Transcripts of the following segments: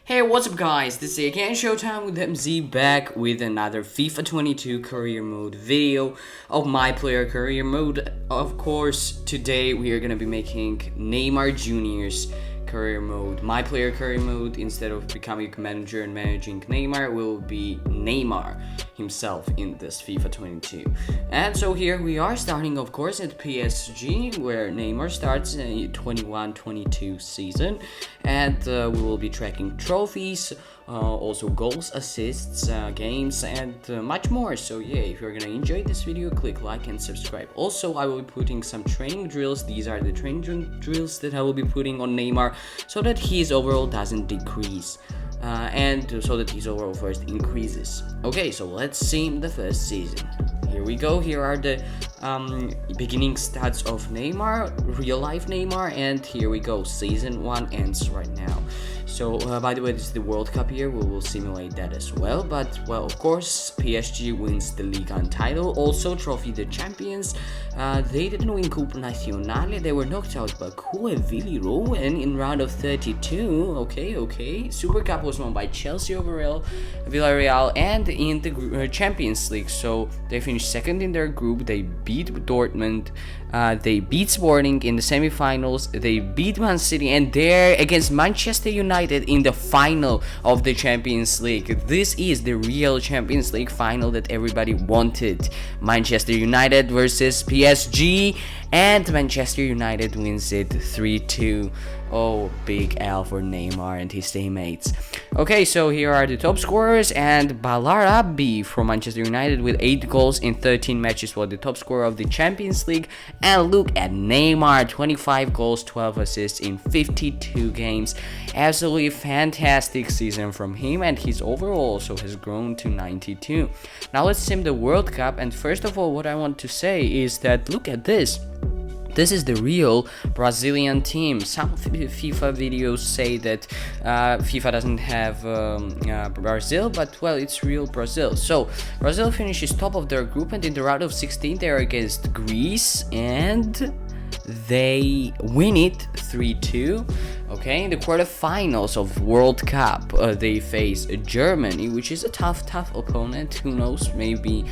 Hey, what's up guys, this is again Showtime with MZ back with another FIFA 22 career mode video of my player career mode. Of course, today we are gonna be making Neymar Junior's career mode, my player career mode. Instead of becoming a manager and managing Neymar, will be Neymar himself in this FIFA 22. And so here we are starting, of course, at PSG, where Neymar starts in the 21-22 season, and we will be tracking trophies, also goals, assists, games, and much more. So yeah, if you're gonna enjoy this video, click like and subscribe. Also, I will be putting some training drills. These are the training drills that I will be putting on Neymar, so that his overall doesn't decrease, and so that his overall first increases. Okay, so let's see the first season. Here we go. Here are the beginning stats of Neymar, real life Neymar, and here we go. Season 1 ends right now. So by the way, this is the World Cup year. We will simulate that as well. But well, of course, PSG wins the Liga title. Also, Trophy the Champions. They didn't win Coppa Nazionale. They were knocked out by Vili Rowan in round of 32. Okay. Super Cup was won by Chelsea over Villarreal, and in the Champions League. So they finished second in their group. They beat Dortmund. They beat Sporting in the semi-finals. They beat Man City, and they're against Manchester United in the final of the Champions League. This is the real Champions League final that everybody wanted. Manchester United versus PSG, and Manchester United wins it 3-2. Oh, big L for Neymar and his teammates. Okay, so here are the top scorers, and Balarabi from Manchester United with 8 goals in 13 matches was the top scorer of the Champions League. And look at Neymar, 25 goals, 12 assists in 52 games. Absolutely fantastic season from him, and his overall also has grown to 92. Now let's sim the World Cup, and first of all, what I want to say is that look at this. This is the real Brazilian team. Some FIFA videos say that FIFA doesn't have Brazil, but well, it's real Brazil. So Brazil finishes top of their group, and in the round of 16 they are against Greece, and they win it 3-2. Okay, in the quarterfinals of World Cup, they face Germany, which is a tough opponent. Who knows, maybe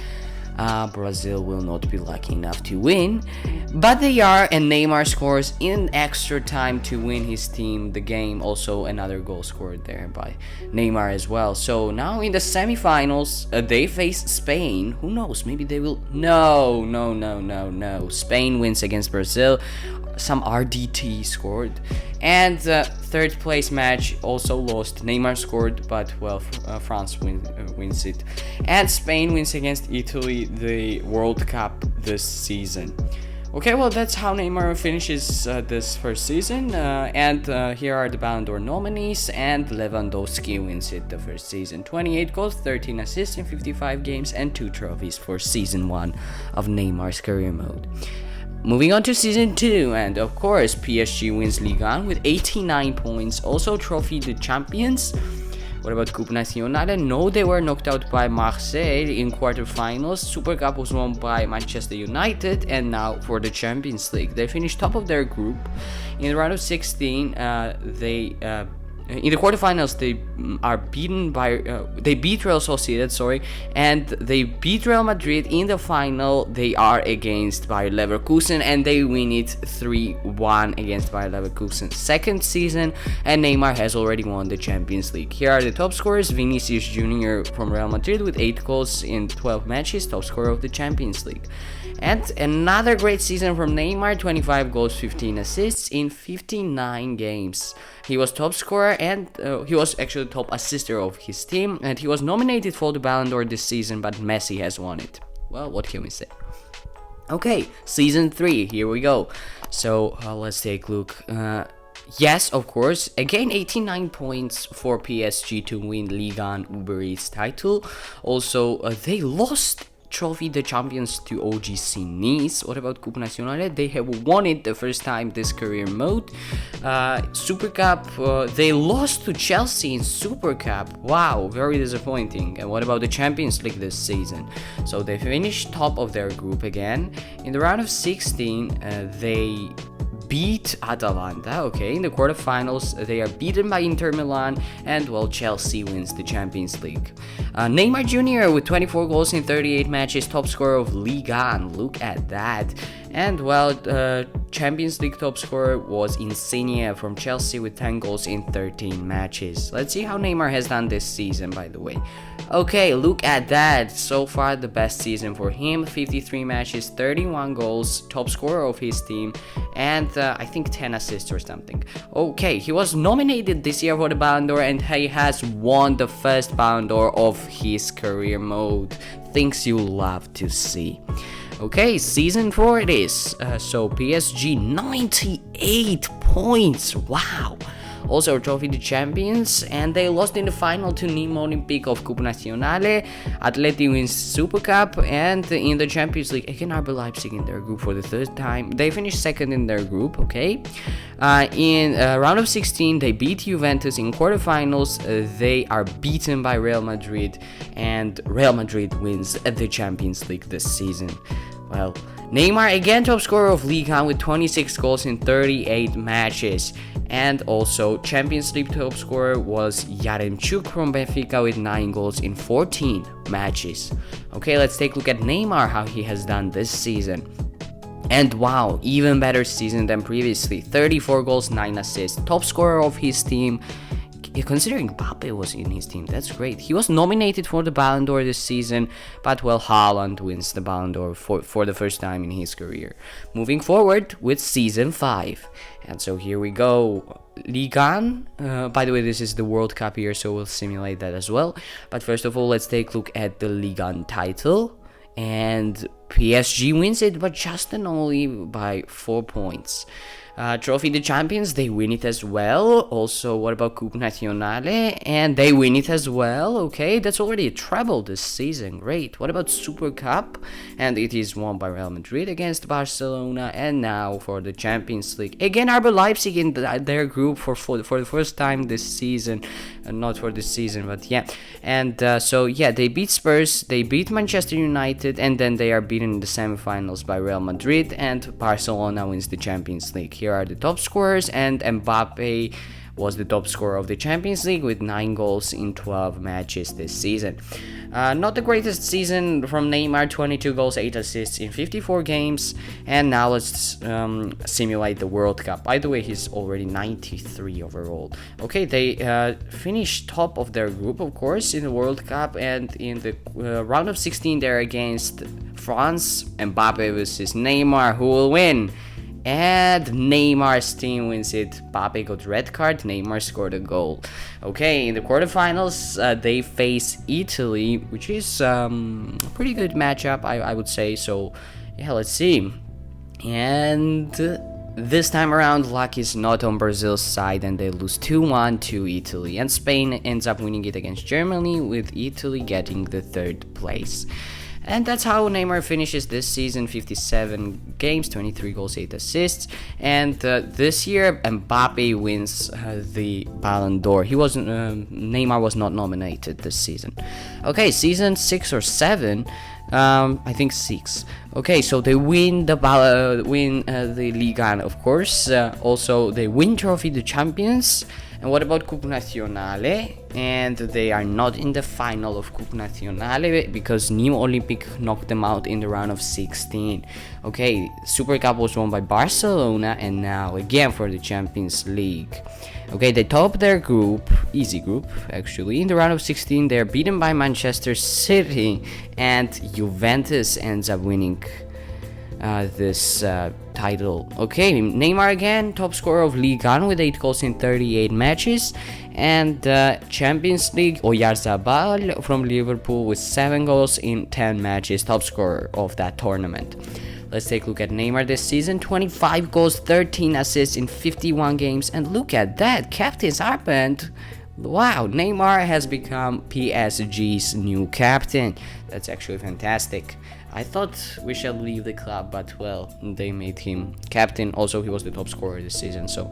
Brazil will not be lucky enough to win, but they are, and Neymar scores in extra time to win his team the game. Also, another goal scored there by Neymar as well. So now in the semifinals, they face Spain. Who knows? Maybe they will. No. Spain wins against Brazil. Some RDT scored, and third place match also lost. Neymar scored, but well, France wins it, and Spain wins against Italy the World Cup this season. Okay, well, that's how Neymar finishes this first season, and here are the Ballon d'Or nominees, and Lewandowski wins it the first season. 28 goals, 13 assists in 55 games, and 2 trophies for season 1 of Neymar's career mode. Moving on to season 2, and of course PSG wins Ligue 1 with 89 points. Also Trophy the Champions. What about Coppa Nazionale? No, they were knocked out by Marseille in quarterfinals. Super Cup was won by Manchester United, and now for the Champions League, they finished top of their group. In the round of 16, in the quarterfinals, they are beaten by they beat Real Sociedad, and they beat Real Madrid. In the final, they are against Bayer Leverkusen, and they win it 3-1 against Bayer Leverkusen. Second season, and Neymar has already won the Champions League. Here are the top scorers: Vinicius Junior from Real Madrid with 8 goals in 12 matches, top scorer of the Champions League. And another great season from Neymar, 25 goals, 15 assists in 59 games. He was top scorer, and he was actually top assister of his team, and he was nominated for the Ballon d'Or this season, but Messi has won it. Well, what can we say? Okay, season 3, here we go. So let's take a look. Yes, of course, again 89 points for PSG to win Ligue 1 Uber Eats title. Also, they lost Trophy the Champions to OGC Nice. What about Coppa Nazionale? They have won it the first time this career mode. Super Cup, they lost to Chelsea in Super Cup. Wow, very disappointing. And what about the Champions League this season? So they finished top of their group again. In the round of 16, they beat Atalanta, okay, in the quarterfinals. They are beaten by Inter Milan, and well, Chelsea wins the Champions League. Neymar Junior with 24 goals in 38 matches, top scorer of Liga, and look at that. And well, Champions League top scorer was Insigne from Chelsea with 10 goals in 13 matches. Let's see how Neymar has done this season, by the way. Okay, look at that. So far, the best season for him. 53 matches, 31 goals, top scorer of his team, and I think 10 assists or something. Okay, he was nominated this year for the Ballon d'Or, and he has won the first Ballon d'Or of his career mode. Things you love to see. Okay, season 4 it is. So PSG 98 points. Wow. Also Trophy de Champions, and they lost in the final to Nîmes Olympique of Coupe Nationale. Atleti wins Super Cup, and in the Champions League again RB Leipzig in their group for the third time. They finished second in their group. Okay, in round of 16 they beat Juventus. In quarterfinals they are beaten by Real Madrid, and Real Madrid wins the Champions League this season. Well, Neymar again top scorer of Ligue 1 with 26 goals in 38 matches. And also Champions League top scorer was Yaremchuk from Benfica with 9 goals in 14 matches. Okay, let's take a look at Neymar, how he has done this season. And wow, even better season than previously. 34 goals, 9 assists, top scorer of his team. Considering Mbappe was in his team, that's great. He was nominated for the Ballon d'Or this season, but well, Haaland wins the Ballon d'Or for the first time in his career. Moving forward with season 5. And so here we go. Ligue 1. By the way, this is the World Cup year, so we'll simulate that as well. But first of all, let's take a look at the Ligue 1 title. And PSG wins it, but just and only by 4 points. Trophy de Champions, they win it as well. Also, what about Coupe Nationale? And they win it as well. Okay, that's already a treble this season. Great. What about Super Cup? And it is won by Real Madrid against Barcelona. And now for the Champions League. Again, RB Leipzig in their group for the first time this season. Not for this season, but yeah. And so, yeah, they beat Spurs, they beat Manchester United, and then they are beaten in the semifinals by Real Madrid, and Barcelona wins the Champions League. Here are the top scorers, and Mbappe was the top scorer of the Champions League with 9 goals in 12 matches this season. Not the greatest season from Neymar, 22 goals, 8 assists in 54 games. And now let's simulate the World Cup. By the way, he's already 93 overall. Okay, they finished top of their group, of course, in the World Cup. And in the round of 16, they're against France. Mbappe versus Neymar. Who will win? And Neymar's team wins it. Mbappe got red card, Neymar scored a goal. Okay, in the quarterfinals, they face Italy, which is a pretty good matchup, I would say. So, yeah, let's see. And this time around, luck is not on Brazil's side, and they lose 2-1 to Italy. And Spain ends up winning it against Germany, with Italy getting the 3rd place. And that's how Neymar finishes this season. 57 games, 23 goals, 8 assists. And this year, Mbappe wins the Ballon d'Or. Neymar was not nominated this season. Okay, season 6 or 7. I think 6. Okay, so they win the Ligue 1, of course. Also, they win Trophy de Champions. And what about Coupe Nationale? And they are not in the final of Coupe Nationale because Nîmes Olympique knocked them out in the round of 16. Okay, Super Cup was won by Barcelona, and now again for the Champions League. Okay, they top their group, easy group actually. In the round of 16, they're beaten by Manchester City, and Juventus ends up winning this title. Okay, Neymar again, top scorer of Ligue 1 with 8 goals in 38 matches. And Champions League, Oyarzabal from Liverpool with 7 goals in 10 matches, top scorer of that tournament. Let's take a look at Neymar this season. 25 goals, 13 assists in 51 games. And look at that, captain's armband. Wow, Neymar has become PSG's new captain. That's actually fantastic. I thought we shall leave the club, but well, they made him captain. Also, he was the top scorer this season. So,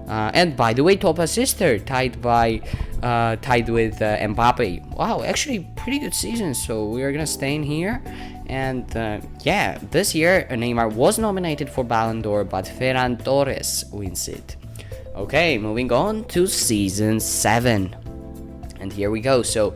and by the way, top assister tied with Mbappe. Wow, actually pretty good season. So we are gonna stay in here, And yeah, this year Neymar was nominated for Ballon d'Or, but Ferran Torres wins it. Okay, moving on to season 7. And here we go. So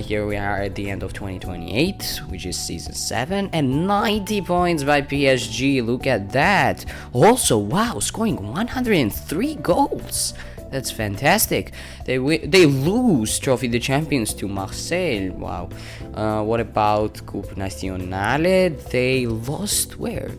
here we are at the end of 2028, which is season 7, and 90 points by PSG. Look at that. Also, wow, scoring 103 goals. That's fantastic. They lose Trophy de Champions to Marseille. Wow. What about Coupe Nationale? They lost where?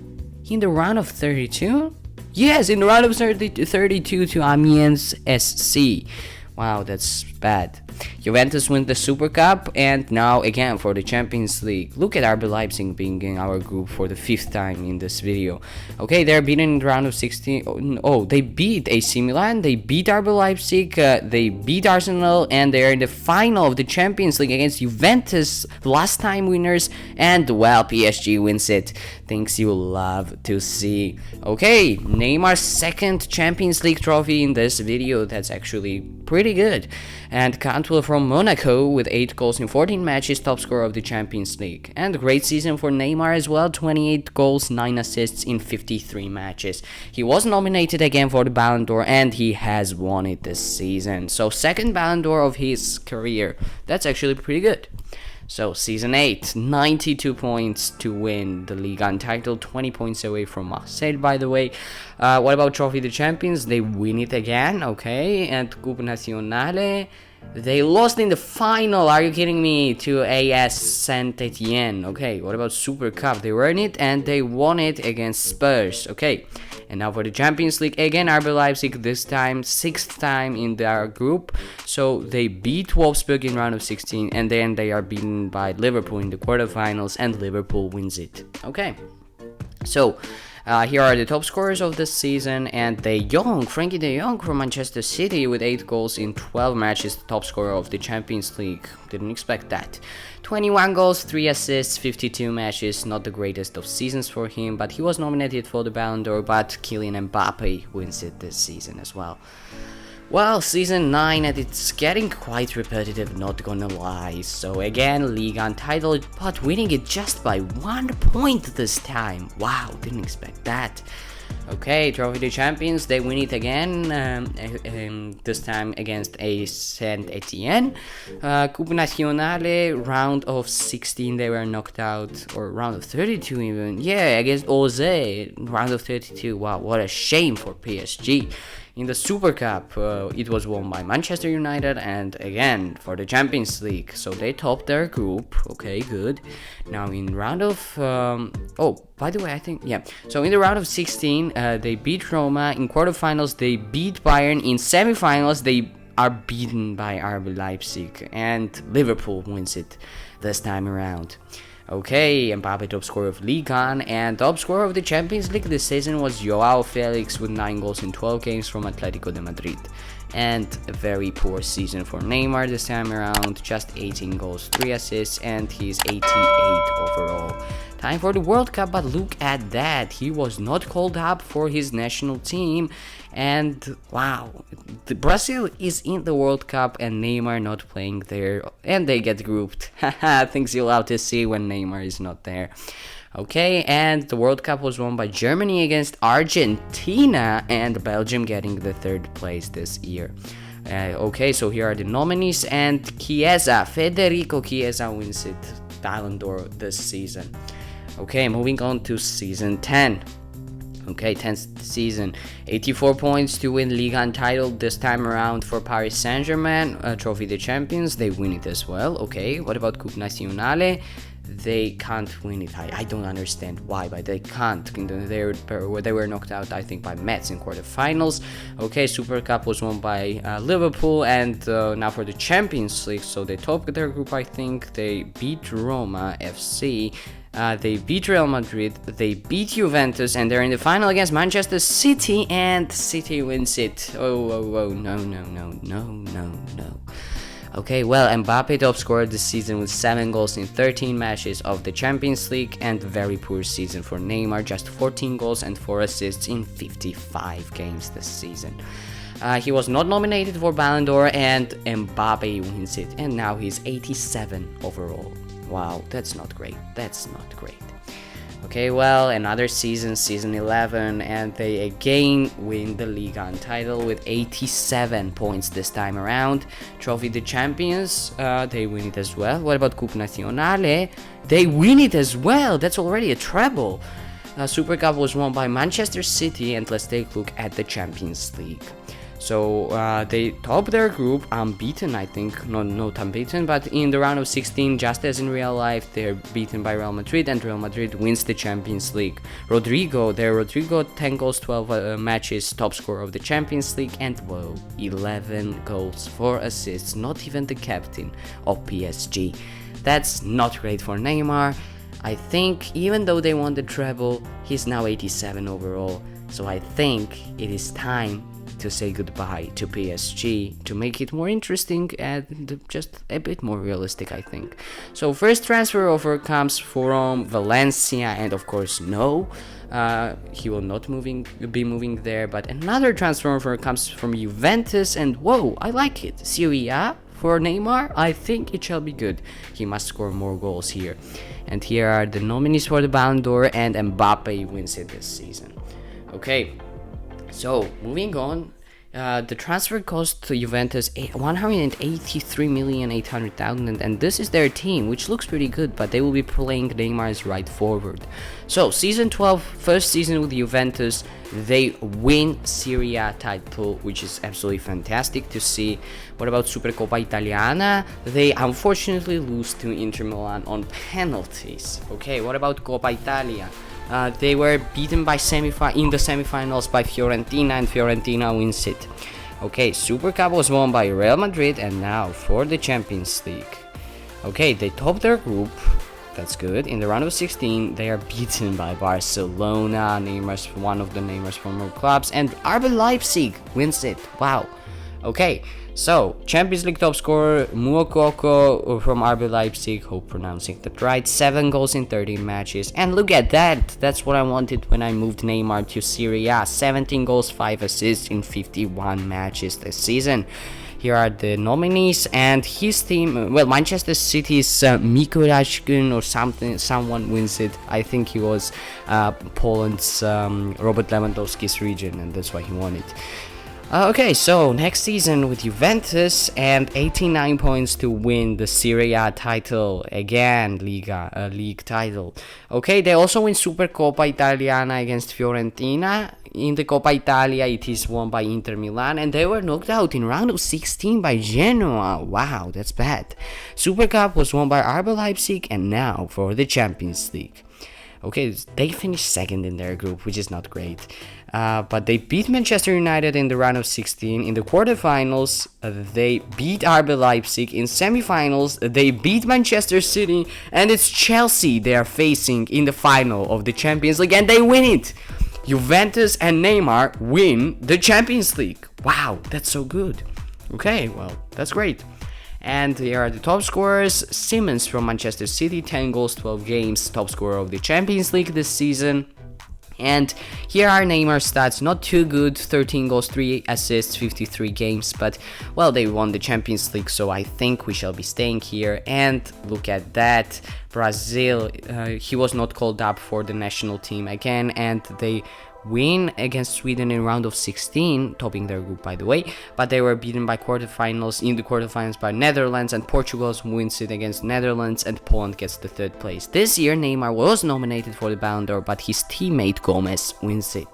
In the round of 32? Yes, in the round of 32 to Amiens SC. Wow, that's bad. Juventus win the Super Cup, and now again for the Champions League. Look at RB Leipzig being in our group for the 5th time in this video. Okay, they're beaten in the round of 16. Oh, they beat AC Milan, they beat RB Leipzig, they beat Arsenal, and they're in the final of the Champions League against Juventus, last time winners, and well, PSG wins it. Things you love to see. Okay, Neymar's 2nd Champions League trophy in this video. That's actually pretty good. And Cantwell from Monaco with 8 goals in 14 matches, top scorer of the Champions League. And great season for Neymar as well, 28 goals, 9 assists in 53 matches. He was nominated again for the Ballon d'Or, and he has won it this season. So 2nd Ballon d'Or of his career. That's actually pretty good. So season 8, 92 points to win the Ligue 1 title, 20 points away from Marseille, by the way. What about Trophy de Champions? They win it again, okay. And Coupe Nationale, they lost in the final, are you kidding me, to AS Saint-Etienne. Okay, what about Super Cup? They won it and they won it against Spurs, okay. And now for the Champions League, again RB Leipzig, this time 6th time in their group. So they beat Wolfsburg in round of 16, and then they are beaten by Liverpool in the quarterfinals, and Liverpool wins it. Okay, so here are the top scorers of this season, and Frankie de Jong from Manchester City with 8 goals in 12 matches, top scorer of the Champions League. Didn't expect that. 21 goals, 3 assists, 52 matches, not the greatest of seasons for him, but he was nominated for the Ballon d'Or, but Kylian Mbappe wins it this season as well. Well, season 9, and it's getting quite repetitive, not gonna lie. So again, Ligue 1 title, but winning it just by 1 point this time. Wow, didn't expect that. Okay, Trophy de Champions, they win it again, this time against a Saint-Etienne. Coupe Nationale, round of 16, they were knocked out, or round of 32 even. Yeah, against Auxerre, round of 32. Wow, what a shame for PSG. In the Super Cup, it was won by Manchester United, and again for the Champions League, so they topped their group. Okay, good. Now in round of by the way, I think, yeah, so in the round of 16, they beat Roma. In quarterfinals, they beat Bayern. In semifinals, they are beaten by RB Leipzig, and Liverpool wins it this time around. Okay, Mbappe top scorer of Ligue 1, and top scorer of the Champions League this season was Joao Felix with 9 goals in 12 games from Atletico de Madrid. And a very poor season for Neymar this time around, just 18 goals, 3 assists, and he's 88 overall. Time for the World Cup, but look at that, he was not called up for his national team, and wow, Brazil is in the World Cup and Neymar not playing there, and they get grouped. Haha, things you'll have to see when Neymar is not there. Okay, and the World Cup was won by Germany against Argentina, and Belgium getting the 3rd place this year. Okay, so here are the nominees, and Federico Chiesa wins it, Ballon d'Or this season. Okay, moving on to season 10. Okay, 10th season, 84 points to win Ligue 1 title this time around for Paris Saint-Germain. Trophy de Champions, they win it as well. Okay, what about Coupe Nationale? They can't win it. I don't understand why, but they can't. They were knocked out, I think, by Metz in quarterfinals. Okay, Super Cup was won by Liverpool, and now for the Champions League, so they topped their group, I think. They beat Roma FC. They beat Real Madrid, they beat Juventus, and they're in the final against Manchester City, and City wins it. Oh, no. Okay, well, Mbappe top scorer this season with 7 goals in 13 matches of the Champions League, and very poor season for Neymar, just 14 goals and 4 assists in 55 games this season. He was not nominated for Ballon d'Or, and Mbappe wins it, and now he's 87 overall. Wow, that's not great. That's not great. Okay, well, another season 11, and they again win the Liga title with 87 points this time around. Trophy the Champions, they win it as well. What about Coupe Nazionale? They win it as well. That's already a treble. Super Cup was won by Manchester City, and let's take a look at the Champions League. So they top their group, unbeaten, I think, not unbeaten, but in the round of 16, just as in real life, they're beaten by Real Madrid, and Real Madrid wins the Champions League. Rodrigo, 10 goals, 12 matches, top scorer of the Champions League, and whoa, 11 goals, 4 assists, not even the captain of PSG. That's not great for Neymar. I think, even though they won the treble, he's now 87 overall, so I think it is time to say goodbye to PSG to make it more interesting and just a bit more realistic, I think. So first transfer offer comes from Valencia, and of course no, he will not be moving there, but another transfer offer comes from Juventus, and whoa, I like it. Serie A for Neymar, I think it shall be good. He must score more goals here. And here are the nominees for the Ballon d'Or, and Mbappe wins it this season. Okay, so moving on, the transfer cost to Juventus 183,800,000, and this is their team, which looks pretty good, but they will be playing Neymar as right forward. So season 12, first season with Juventus, they win Serie A title, which is absolutely fantastic to see. What about Supercoppa Italiana? They unfortunately lose to Inter Milan on penalties. Okay, what about Coppa Italia? They were beaten in the semifinals by Fiorentina, and Fiorentina wins it. Okay, Super Cup was won by Real Madrid, and now for the Champions League. Okay, they top their group. That's good. In the round of 16, they are beaten by Barcelona, one of the Neymar's former clubs, and RB Leipzig wins it. Wow. Okay, so Champions League top scorer Moukoko from RB Leipzig, hope pronouncing that right, 7 goals in 13 matches, and look at that, that's what I wanted when I moved Neymar to Serie A, 17 goals, 5 assists in 51 matches this season. Here are the nominees, and his team, well, Manchester City's Miko Rashkin or someone wins it. I think he was Poland's Robert Lewandowski's region, and that's why he won it. Okay, so next season with Juventus, and 89 points to win the Serie A title, again, league title. Okay, they also win Supercoppa Italiana against Fiorentina. In the Coppa Italia, it is won by Inter Milan, and they were knocked out in round of 16 by Genoa. Wow, that's bad. Super Cup was won by RB Leipzig, and now for the Champions League. Okay, they finished second in their group, which is not great. But they beat Manchester United in the round of 16. In the quarterfinals, they beat RB Leipzig. In semifinals, they beat Manchester City. And it's Chelsea they are facing in the final of the Champions League, and they win it. Juventus and Neymar win the Champions League. Wow, that's so good. Okay, well, that's great. And here are the top scorers. Simmons from Manchester City, 10 goals, 12 games, top scorer of the Champions League this season. And here are Neymar's stats, not too good, 13 goals, 3 assists, 53 games, but, well, they won the Champions League, so I think we shall be staying here. And look at that, Brazil, he was not called up for the national team again, and they win against Sweden in round of 16, topping their group by the way, but they were beaten in the quarterfinals by Netherlands, and Portugal wins it against Netherlands, and Poland gets the 3rd place. This year Neymar was nominated for the Ballon d'Or, but his teammate Gomez wins it.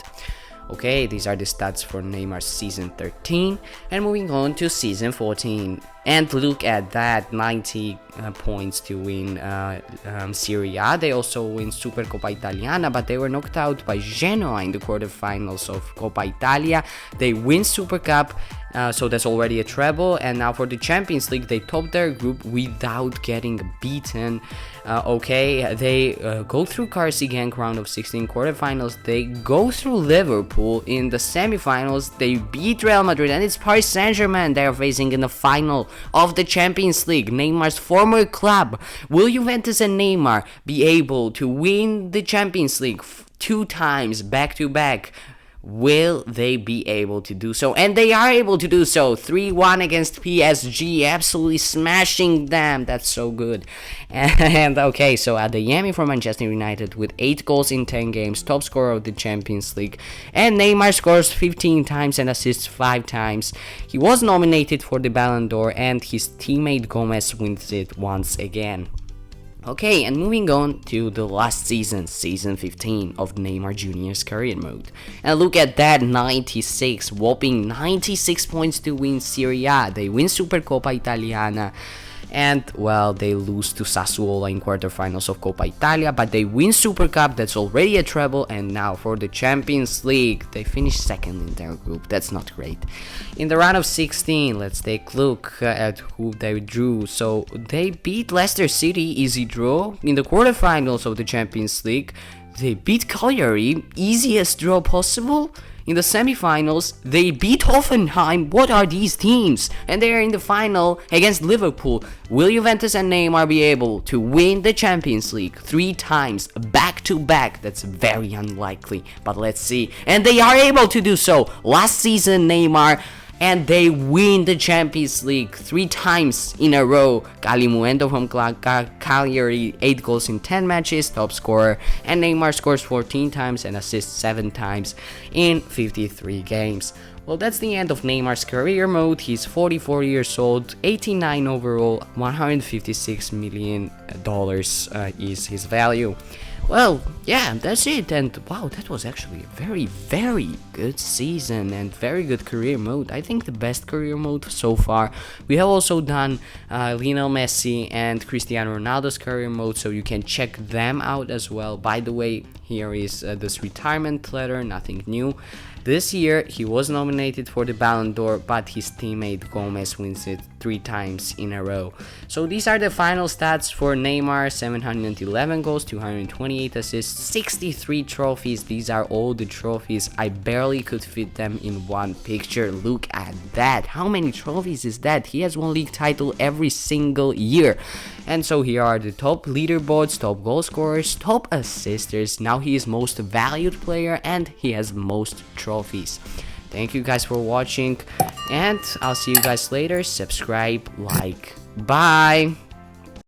Okay, these are the stats for Neymar's season 13, and moving on to season 14. And look at that, 90 points to win Serie A. They also win Supercoppa Italiana, but they were knocked out by Genoa in the quarterfinals of Coppa Italia. They win Super Cup, so that's already a treble. And now for the Champions League, they top their group without getting beaten. Okay, they go through Karsi Genk round of 16 quarterfinals. They go through Liverpool in the semifinals. They beat Real Madrid, and it's Paris Saint-Germain they are facing in the final of the Champions League, Neymar's former club. Will Juventus and Neymar be able to win the Champions League 2 times back to back? Will they be able to do so? And they are able to do so. 3-1 against PSG, absolutely smashing them. That's so good. And okay, so Adeyemi from Manchester United with 8 goals in 10 games, top scorer of the Champions League. And Neymar scores 15 times and assists 5 times. He was nominated for the Ballon d'Or, and his teammate Gomez wins it once again. Okay, and moving on to the last season, season 15 of Neymar Junior's career mode. And look at that, 96, whopping 96 points to win Serie A. They win Supercoppa Italiana. And, well, they lose to Sassuolo in quarterfinals of Coppa Italia, but they win Super Cup, that's already a treble, and now for the Champions League, they finish second in their group. That's not great. In the round of 16, let's take a look at who they drew. So, they beat Leicester City, easy draw. In the quarterfinals of the Champions League, they beat Cagliari, easiest draw possible. In the semifinals, they beat Hoffenheim. What are these teams? And they are in the final against Liverpool. Will Juventus and Neymar be able to win the Champions League 3 times back to back? That's very unlikely, but let's see. And they are able to do so. Last season, Neymar, and they win the Champions League 3 times in a row. Calimuendo from Cagliari, 8 goals in 10 matches, top scorer. And Neymar scores 14 times and assists 7 times in 53 games. Well, that's the end of Neymar's career mode. He's 44 years old, 89 overall, $156 million is his value. Well, yeah, that's it, and wow, that was actually a very, very good season and very good career mode. I think the best career mode so far. We have also done Lionel Messi and Cristiano Ronaldo's career mode, so you can check them out as well. By the way, here is this retirement letter, nothing new. This year, he was nominated for the Ballon d'Or, but his teammate Gomez wins it 3 times in a row. So these are the final stats for Neymar: 711 goals, 228 assists, 63 trophies. These are all the trophies. I barely could fit them in one picture. Look at that. How many trophies is that? He has one league title every single year. And so here are the top leaderboards, top goal scorers, top assisters. Now he is most valued player and he has most trophies. Thank you guys for watching, and I'll see you guys later. Subscribe, like, bye.